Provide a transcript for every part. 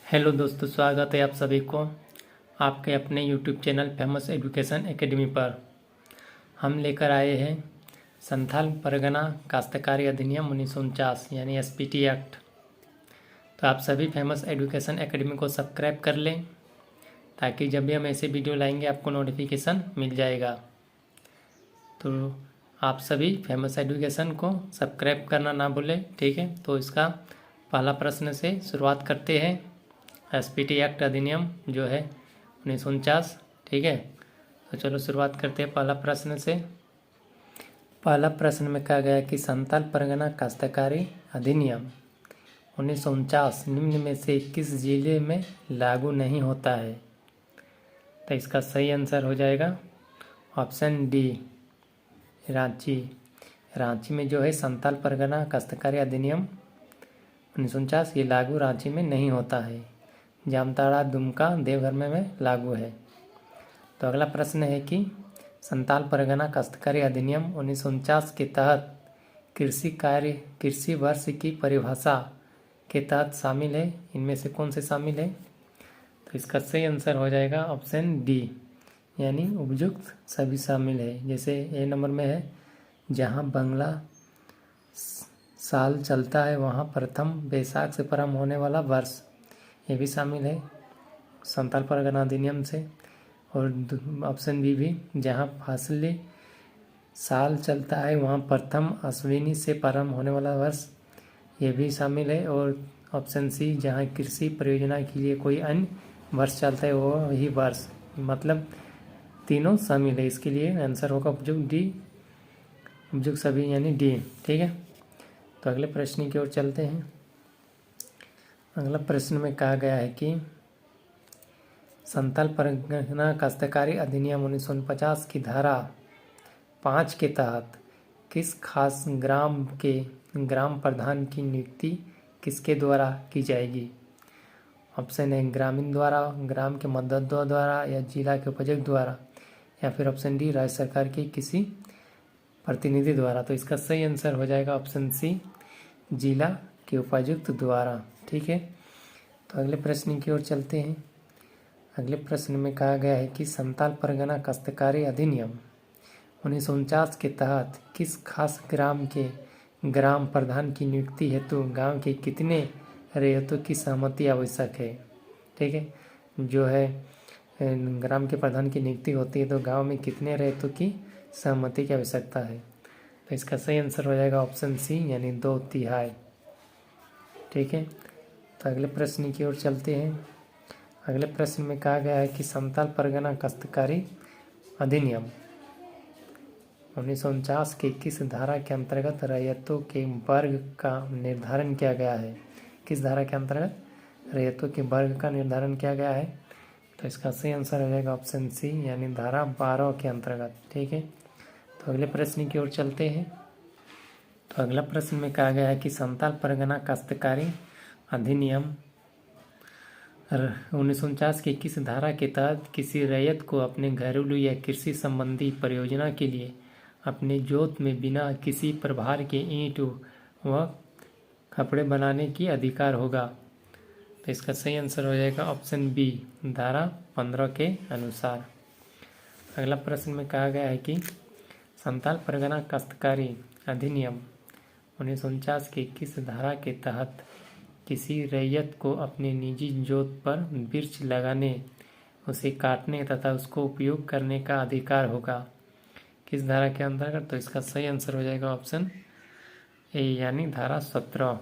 Hello दोस्तों, स्वागत है आप सभी को आपके अपने YouTube channel famous education academy पर। हम लेकर आए हैं संथाल परगना काश्तकारी अधिनियम 1949 यानी एसपीटी एक्ट। तो आप सभी फेमस एजुकेशन एकेडमी को सब्सक्राइब कर लें ताकि जब भी हम ऐसे वीडियो लाएंगे आपको नोटिफिकेशन मिल जाएगा। तो आप सभी फेमस एजुकेशन को सब्सक्राइब करना ना भूलें, ठीक है। तो इसका पहला प्रश्न से शुरुआत करते हैं। एसपीटी एक्ट अधिनियम जो है 1949, ठीक है। तो चलो शुरुआत करते हैं पहला प्रश्न से। पहला प्रश्न में कहा गया कि संथाल परगना काश्तकारी अधिनियम 1949 निम्न में से किस जिले में लागू नहीं होता है। तो इसका सही आंसर हो जाएगा ऑप्शन डी, रांची। रांची में जो है संथाल परगना काश्तकारी अधिनियम 1949 ये लागू रांची में नहीं होता है। जामताड़ा, दुमका, देवघर में लागू है। तो अगला प्रश्न है कि संथाल परगना काश्तकारी अधिनियम 1949 के तहत कृषि वर्ष की परिभाषा के तहत शामिल है। इनमें से कौन से शामिल है। तो इसका सही आंसर हो जाएगा ऑप्शन डी, यानी उपयुक्त सभी शामिल है। जैसे ए नंबर में है जहाँ बंगला साल चलता है वहाँ प्रथम बैसाख से प्रारंभ होने वाला वर्ष, ये भी शामिल है संथाल परगना अधिनियम से। और ऑप्शन बी भी जहाँ फासले साल चलता है वहाँ प्रथम अश्विनी से प्रारंभ होने वाला वर्ष, ये भी शामिल है। और ऑप्शन सी जहाँ कृषि परियोजना के लिए कोई अन्य वर्ष चलता है वो वही वर्ष, मतलब तीनों शामिल है। इसके लिए आंसर होगा उपयुक्त डी, उपयुक्त सभी यानी डी, ठीक है। तो अगले प्रश्न की ओर चलते हैं। अगला प्रश्न में कहा गया है कि संथाल परगना काश्तकारी अधिनियम 1950 की धारा 5 के तहत किस खास ग्राम के ग्राम प्रधान की नियुक्ति किसके द्वारा की जाएगी। ऑप्शन है ग्रामीण द्वारा, ग्राम के मतदाता द्वारा, या जिला के उपाध्यक्ष द्वारा, या फिर ऑप्शन डी राज्य सरकार के किसी प्रतिनिधि द्वारा। तो इसका सही आंसर हो जाएगा ऑप्शन सी, जिला के उपायुक्त द्वारा, ठीक है। तो अगले प्रश्न की ओर चलते हैं। अगले प्रश्न में कहा गया है कि संथाल परगना काश्तकारी अधिनियम 1949 के तहत किस खास ग्राम के ग्राम प्रधान की नियुक्ति हेतु गांव के कितने रैयतों की सहमति आवश्यक है, ठीक है। जो है ग्राम के प्रधान की नियुक्ति होती है तो गांव में कितने रैयतों की सहमति की आवश्यकता है। तो इसका सही आंसर हो जाएगा ऑप्शन सी, यानी 2/3, ठीक है। तो अगले प्रश्न की ओर चलते हैं। अगले प्रश्न में कहा गया है कि संथाल परगना काश्तकारी अधिनियम 1949 के किस धारा के अंतर्गत रैयतों के वर्ग का निर्धारण किया गया है। किस धारा के अंतर्गत रैयतों के वर्ग का निर्धारण किया गया है। तो इसका सही आंसर हो जाएगा ऑप्शन सी, यानी धारा 12 के अंतर्गत, ठीक है। तो अगले प्रश्न की ओर चलते हैं। तो अगला प्रश्न में कहा गया है कि संथाल परगना काश्तकारी अधिनियम 1949 की किस धारा के तहत किसी रैयत को अपने घरेलू या कृषि संबंधी परियोजना के लिए अपने जोत में बिना किसी प्रभार के ईंट व कपड़े बनाने की अधिकार होगा। तो इसका सही आंसर हो जाएगा ऑप्शन बी, धारा 15 के अनुसार। अगला प्रश्न में कहा गया है कि संथाल परगना काश्तकारी अधिनियम 1949 के किस धारा के तहत किसी रैयत को अपने निजी जोत पर वृक्ष लगाने, उसे काटने तथा उसको उपयोग करने का अधिकार होगा। किस धारा के अंतर्गत। तो इसका सही आंसर हो जाएगा ऑप्शन ए, यानी धारा 17।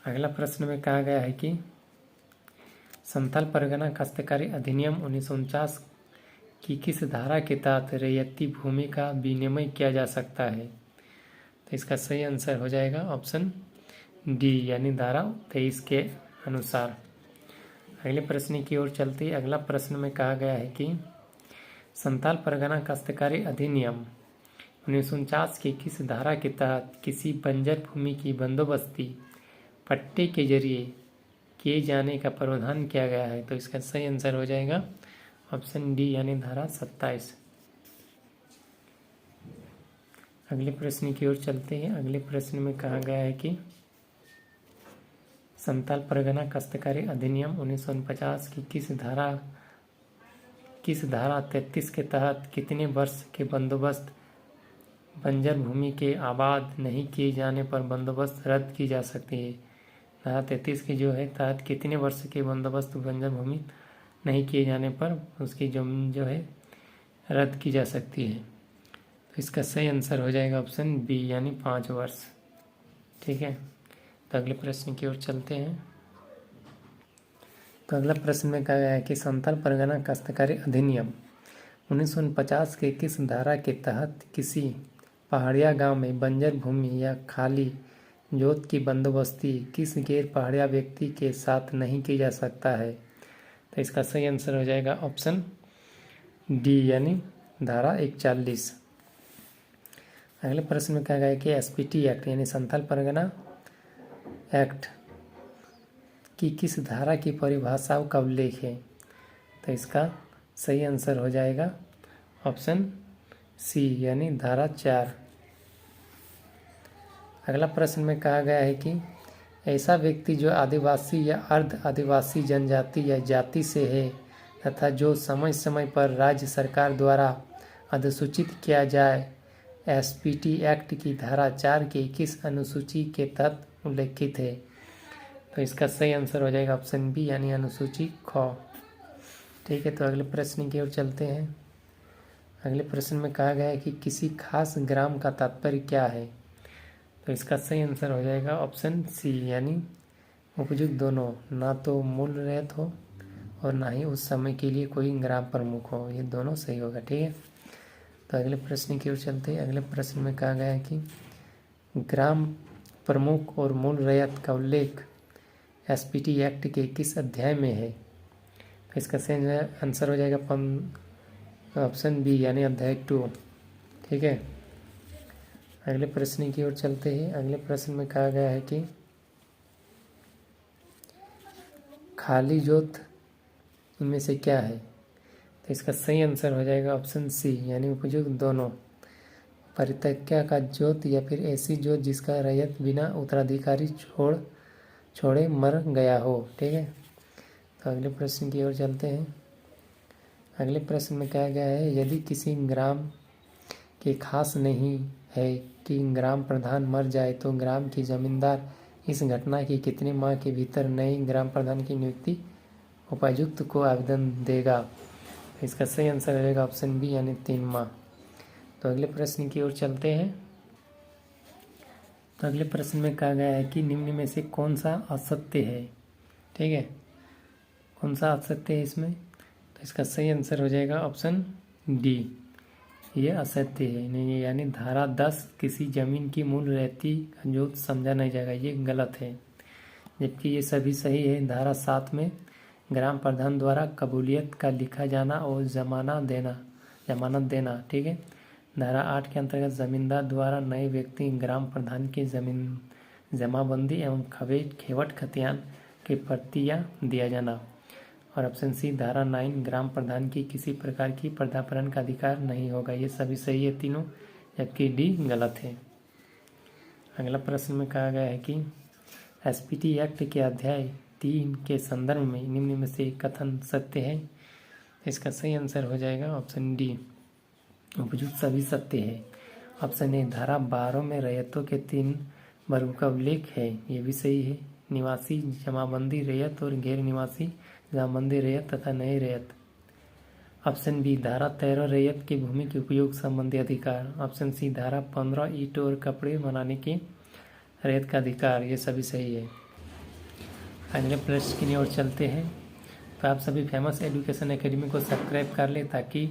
अगला प्रश्न में कहा गया है कि संथाल परगना काश्तकारी अधिनियम 1949 की किस धारा के तहत रैयती भूमि का विनिमय किया जा सकता है। तो इसका सही आंसर हो जाएगा ऑप्शन डी, यानी धारा 23 के अनुसार। अगले प्रश्न की ओर चलते ही अगला प्रश्न में कहा गया है कि संथाल परगना काश्तकारी अधिनियम 1949 की किस धारा के तहत किसी बंजर भूमि की बंदोबस्ती पट्टे के जरिए किए जाने का प्रावधान किया गया है। तो इसका सही आंसर हो जाएगा ऑप्शन डी, यानी धारा 27। अगले प्रश्न की ओर चलते हैं। अगले प्रश्न में कहा गया है कि संथाल परगना काश्तकारी अधिनियम 1949 की किस धारा 33 के तहत कितने वर्ष के बंदोबस्त बंजर भूमि के आबाद नहीं किए जाने पर बंदोबस्त रद्द की जा सकती है। धारा 33 की जो है तहत कितने वर्ष के बंदोबस्त बंजर भूमि नहीं किए जाने पर उसकी जमीन जो है रद्द की जा सकती है। तो इसका सही आंसर हो जाएगा ऑप्शन बी यानी 5 वर्ष। ठीक है, तो अगले प्रश्न की ओर चलते हैं। तो अगला प्रश्न में कहा गया है कि संथाल परगना काश्तकारी अधिनियम 1949 के किस धारा के तहत किसी पहाड़िया गांव में बंजर भूमि या खाली जोत की बंदोबस्ती किस गैर पहाड़िया व्यक्ति के साथ नहीं की जा सकता है। तो इसका सही आंसर हो जाएगा ऑप्शन डी यानी धारा 41। अगले प्रश्न में कहा गया है कि एसपीटी एक्ट यानी संथाल परगना एक्ट की किस धारा की परिभाषाओं का उल्लेख है। तो इसका सही आंसर हो जाएगा ऑप्शन सी यानी धारा 4। अगला प्रश्न में कहा गया है कि ऐसा व्यक्ति जो आदिवासी या अर्ध आदिवासी जनजाति या जाति से है तथा जो समय समय पर राज्य सरकार द्वारा अधिसूचित किया जाए एसपीटी एक्ट की धारा 4 की किस अनुसूची के तहत उल्लेखित है। तो इसका सही आंसर हो जाएगा ऑप्शन बी यानी अनुसूची ख। ठीक है, तो अगले प्रश्न की ओर चलते हैं। अगले प्रश्न में कहा गया है कि किसी खास ग्राम का तात्पर्य क्या है। तो इसका सही आंसर हो जाएगा ऑप्शन सी यानी उपयुक्त दोनों, ना तो मूल रहित हो और ना ही उस समय के लिए कोई ग्राम प्रमुख हो, ये दोनों सही होगा। ठीक है, तो अगले प्रश्न की ओर चलते हैं। अगले प्रश्न में कहा गया है कि ग्राम प्रमुख और मूल रैयत का उल्लेख एसपीटी एक्ट के किस अध्याय में है। तो इसका सही आंसर हो जाएगा ऑप्शन बी यानी अध्याय 2। ठीक है, अगले प्रश्न की ओर चलते हैं। अगले प्रश्न में कहा गया है कि खाली जोत इनमें से क्या है। तो इसका सही आंसर हो जाएगा ऑप्शन सी यानी उपयुक्त दोनों, परित्यक्ता का जोत या फिर ऐसी जोत जिसका रैयत बिना उत्तराधिकारी छोड़े मर गया हो। ठीक है, तो अगले प्रश्न की ओर चलते हैं। अगले प्रश्न में कहा गया है यदि किसी ग्राम के खास नहीं है कि ग्राम प्रधान मर जाए तो ग्राम की जमींदार इस घटना की कितने माह के भीतर नए ग्राम प्रधान की नियुक्ति उपायुक्त को आवेदन देगा। इसका सही आंसर रहेगा ऑप्शन बी यानी 3 माह। तो अगले प्रश्न की ओर चलते हैं। तो अगले प्रश्न में कहा गया है कि निम्न में से कौन सा असत्य है। ठीक है, कौन सा असत्य है इसमें। तो इसका सही आंसर हो जाएगा ऑप्शन डी, ये असत्य है नहीं, यानी धारा 10 किसी जमीन की मूल रहती का जोत समझा नहीं जाएगा, ये गलत है। जबकि ये सभी सही है। धारा 7 में ग्राम प्रधान द्वारा कबूलियत का लिखा जाना और जमानत देना। ठीक है, धारा 8 के अंतर्गत जमींदार द्वारा नए व्यक्ति ग्राम प्रधान की जमीन जमाबंदी एवं खेवट खतियान की प्रतियां दिया जाना। और ऑप्शन सी धारा 9 ग्राम प्रधान की किसी प्रकार की पर्दापरण का अधिकार नहीं होगा, ये सभी सही है तीनों, जबकि डी गलत है। अगला प्रश्न में कहा गया है कि एसपीटी एक्ट के अध्याय 3 के संदर्भ में निम्न में से कथन सत्य है। इसका सही आंसर हो जाएगा ऑप्शन डी, उपयुक्त सभी सत्य है। ऑप्शन ए धारा 12 में रैयतों के 3 वर्गों का उल्लेख है, ये भी सही है। निवासी जमाबंदी रैयत और गैर निवासी जमाबंदी रैयत तथा नए रैयत। ऑप्शन बी धारा 13 रैयत की भूमि के उपयोग संबंधी अधिकार। ऑप्शन सी धारा 15 ईंट और कपड़े बनाने की रैयत का अधिकार, ये सभी सही है। अगले प्रश्न की ओर चलते हैं। तो आप सभी फेमस एजुकेशन एकेडमी को सब्सक्राइब कर लें ताकि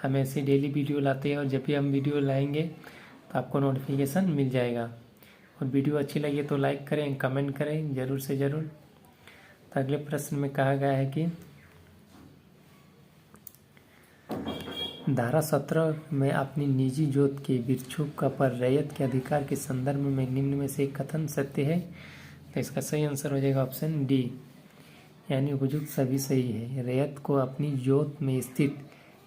हम ऐसी डेली वीडियो लाते हैं और जब भी हम वीडियो लाएंगे तो आपको नोटिफिकेशन मिल जाएगा। और वीडियो अच्छी लगी तो लाइक करें, कमेंट करें ज़रूर से ज़रूर। तो अगले प्रश्न में कहा गया है कि धारा 17 में अपनी निजी जोत के बिरछू का पर रैयत के अधिकार के संदर्भ में निम्न में से कथन सत्य है। तो इसका सही आंसर हो जाएगा ऑप्शन डी, यानी उपयुक्त सभी सही है। रैयत को अपनी जोत में स्थित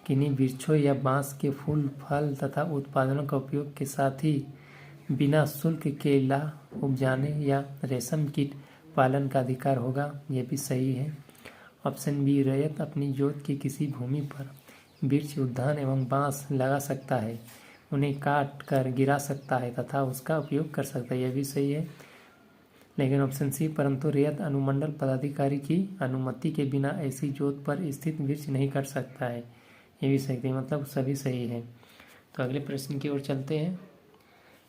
किन्हीं वृक्षों या बांस के फूल, फल तथा उत्पादनों का उपयोग के साथ ही बिना शुल्क केला उपजाने या रेशम कीट पालन का अधिकार होगा, ये भी सही है। ऑप्शन बी, रैयत अपनी जोत की किसी भूमि पर वृक्ष, उद्यान एवं बांस लगा सकता है, उन्हें काट कर गिरा सकता है तथा उसका उपयोग कर सकता है, यह भी सही है। लेकिन ऑप्शन सी, परंतु रैयत अनुमंडल पदाधिकारी की अनुमति के बिना ऐसी जोत पर स्थित वृक्ष नहीं कर सकता है, ये भी सही है, मतलब सभी सही है। तो अगले प्रश्न की ओर चलते हैं।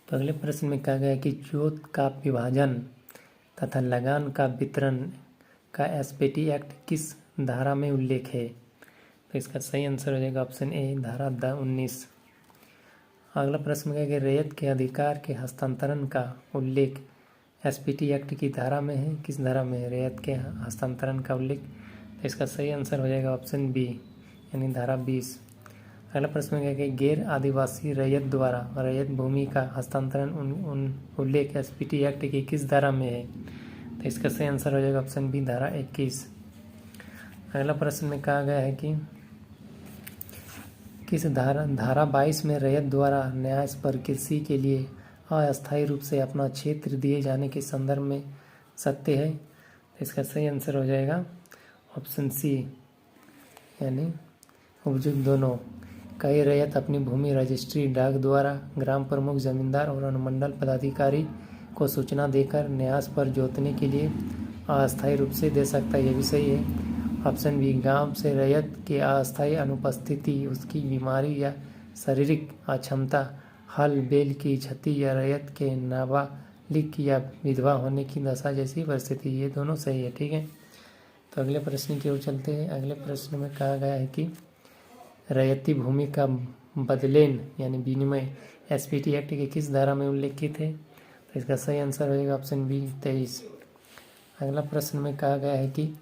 तो अगले प्रश्न में कहा गया है कि जोत का विभाजन तथा लगान का वितरण का एसपीटी एक्ट किस धारा में उल्लेख है? तो इसका सही आंसर हो जाएगा ऑप्शन ए, धारा 19। अगला प्रश्न में कहा गया रैयत के अधिकार के हस्तांतरण का उल्लेख एसपीटी एक्ट की धारा में है, किस धारा में है रैयत के हस्तांतरण का उल्लेख? तो इसका सही आंसर हो जाएगा ऑप्शन बी, यानी धारा 20। अगला प्रश्न में क्या गैर आदिवासी रैयत द्वारा रैयत भूमि का हस्तांतरण उल्लेख एसपीटी एक्ट की किस धारा में है? तो इसका सही आंसर हो जाएगा ऑप्शन बी, धारा 21। अगला प्रश्न में कहा गया है कि किस धारा 22 में रैयत द्वारा न्यास पर कृषि के लिए अस्थायी रूप से अपना क्षेत्र दिए जाने के संदर्भ में सत्य है? तो इसका सही आंसर हो जाएगा ऑप्शन सी, यानी उपयुक्त दोनों। कई रैयत अपनी भूमि रजिस्ट्री डाक द्वारा ग्राम प्रमुख, जमींदार और अनुमंडल पदाधिकारी को सूचना देकर न्यास पर जोतने के लिए अस्थायी रूप से दे सकता है, यह भी सही है। ऑप्शन बी, गांव से रैयत की अस्थायी अनुपस्थिति, उसकी बीमारी या शारीरिक अक्षमता, हल बैल की क्षति या रैयत के नाबालिग या विधवा होने की दशा जैसी परिस्थिति, ये दोनों सही है, ठीक है। तो अगले प्रश्न की ओर चलते हैं। अगले प्रश्न में कहा गया है कि रैयती भूमि का बदलेन यानी विनिमय एसपीटी एक्ट के किस धारा में उल्लेखित है? तो इसका सही आंसर हो जाएगा ऑप्शन बी, 23। अगला प्रश्न में कहा गया है कि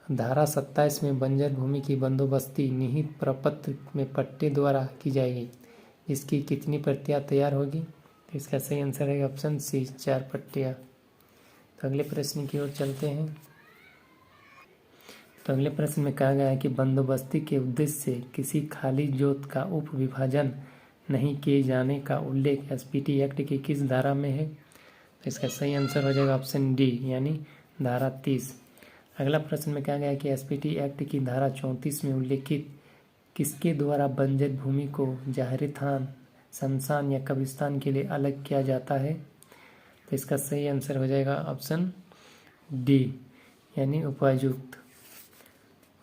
धारा 27 में बंजर भूमि की बंदोबस्ती निहित प्रपत्र में पट्टे द्वारा की जाएगी, जिसकी कितनी प्रतियां तैयार होगी? तो इसका सही आंसर है ऑप्शन सी, 4 पट्टियाँ। तो अगले प्रश्न की ओर चलते हैं। तो अगले प्रश्न में कहा गया है कि बंदोबस्ती के उद्देश्य से किसी खाली जोत का उप विभाजन नहीं किए जाने का उल्लेख एसपीटी एक्ट की किस धारा में है? तो इसका सही आंसर हो जाएगा ऑप्शन डी, यानी धारा 30। अगला प्रश्न में कहा गया है कि एसपीटी एक्ट की धारा 34 में उल्लेखित किसके द्वारा बंजर भूमि को जाहिर थान, शमशान या कब्रिस्तान के लिए अलग किया जाता है? तो इसका सही आंसर हो जाएगा ऑप्शन डी, यानी उपायुक्त।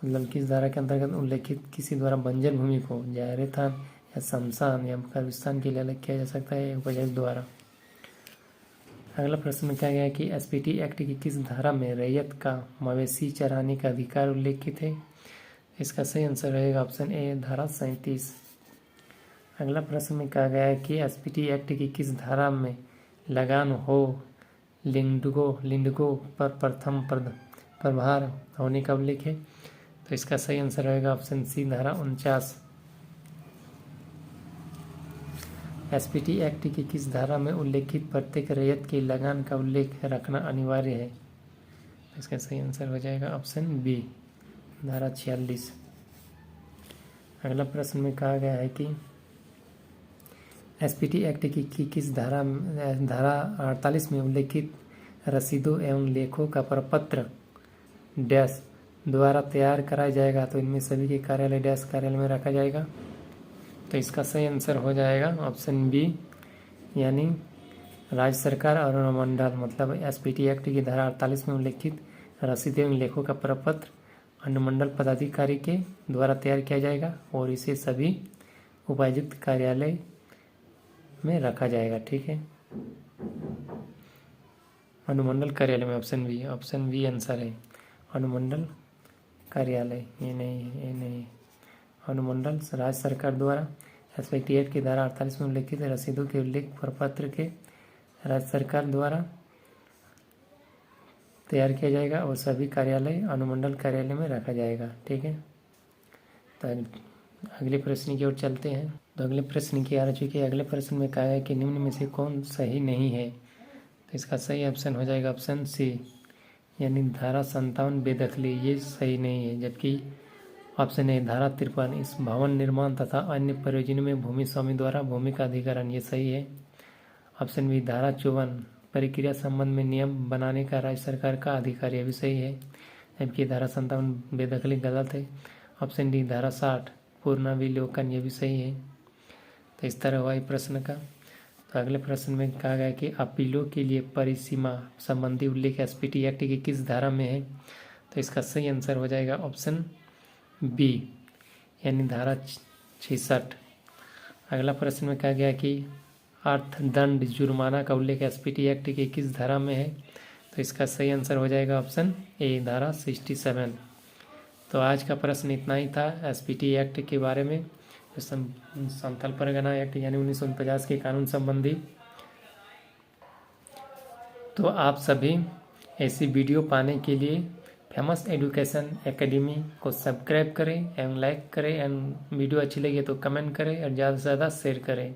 मतलब किस धारा के अंतर्गत उल्लेखित किसी द्वारा बंजर भूमि को जाहिर थान या शमशान या कब्रिस्तान के लिए अलग किया जा सकता है, उपायुक्त द्वारा। अगला प्रश्न में क्या गया है कि एसपीटी एक्ट की किस धारा में रैयत का मवेशी चराने का अधिकार उल्लेखित है? इसका सही आंसर रहेगा ऑप्शन ए, धारा 37। अगला प्रश्न में कहा गया है कि एसपीटी एक्ट की किस धारा में लगान हो लिंडगो पर प्रथम प्रभार होने का उल्लेख है? तो इसका सही आंसर रहेगा ऑप्शन सी, धारा 49। एसपीटी एक्ट की किस धारा में उल्लेखित प्रत्येक रैयत के लगान का उल्लेख रखना अनिवार्य है? इसका सही आंसर हो जाएगा ऑप्शन बी, धारा 46। अगला प्रश्न में कहा गया है कि एसपीटी एक्ट की किस धारा 48 में उल्लेखित रसीदों एवं लेखों का प्रपत्र डैश द्वारा तैयार कराया जाएगा? तो इनमें सभी के कार्यालय डैश कार्यालय में रखा जाएगा। तो इसका सही आंसर हो जाएगा ऑप्शन बी, यानी राज्य सरकार और अनुमंडल। मतलब एसपीटी एक्ट की धारा 48 में उल्लेखित रसीद एवं लेखों का प्रपत्र अनुमंडल पदाधिकारी के द्वारा तैयार किया जाएगा और इसे सभी उपायुक्त कार्यालय में रखा जाएगा, ठीक है। अनुमंडल कार्यालय में ऑप्शन बी आंसर है, अनुमंडल कार्यालय। ये नहीं अनुमंडल राज्य सरकार द्वारा एसपीटी एक्ट की धारा 48 में उल्लेखित रसीदों के उल्लेख प्रपत्र के राज्य सरकार द्वारा तैयार किया जाएगा और सभी कार्यालय अनुमंडल कार्यालय में रखा जाएगा, ठीक है। तो अगले प्रश्न की ओर चलते हैं। तो अगले प्रश्न की आ चुकी है। अगले प्रश्न में कहा है कि निम्न में से कौन सही नहीं है? तो इसका सही ऑप्शन हो जाएगा ऑप्शन सी, यानी धारा 57 बेदखली, ये सही नहीं है। जबकि ऑप्शन ए धारा 53 इस भवन निर्माण तथा अन्य प्रयोजनों में भूमि स्वामी द्वारा भूमि का अधिग्रहण, ये सही है। ऑप्शन बी धारा 54 प्रक्रिया संबंध में नियम बनाने का राज्य सरकार का अधिकार, यह भी सही है। जबकि धारा 57 बेदखली गलत है। ऑप्शन डी धारा 60 पुनर्विलोकन, यह भी सही है। तो इस तरह हुआ ये प्रश्न का। तो अगले प्रश्न में कहा गया कि अपीलों के लिए परिसीमा संबंधी उल्लेख एसपीटी एक्ट की किस धारा में है। तो इसका सही आंसर हो जाएगा ऑप्शन बी, यानी धारा 66। अगला प्रश्न में कहा गया कि अर्थदंड जुर्माना का उल्लेख एसपीटी एक्ट की किस धारा में है। तो इसका सही आंसर हो जाएगा ऑप्शन ए, धारा 67। तो आज का प्रश्न इतना ही था एसपीटी एक्ट के बारे में, जो संथाल परगना एक्ट यानी 1949 के कानून संबंधी। तो आप सभी ऐसी वीडियो पाने के लिए फेमस एजुकेशन एकेडमी को सब्सक्राइब करें एवं लाइक करें एवं वीडियो अच्छी लगे तो कमेंट करें और ज़्यादा से ज़्यादा शेयर करें,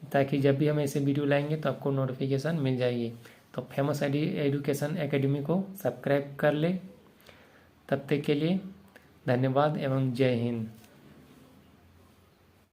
ताकि जब भी हम ऐसे वीडियो लाएंगे तो आपको नोटिफिकेशन मिल जाएगी। तो फेमस एजुकेशन एकेडमी को सब्सक्राइब कर ले। तब तक के लिए धन्यवाद एवं जय हिंद।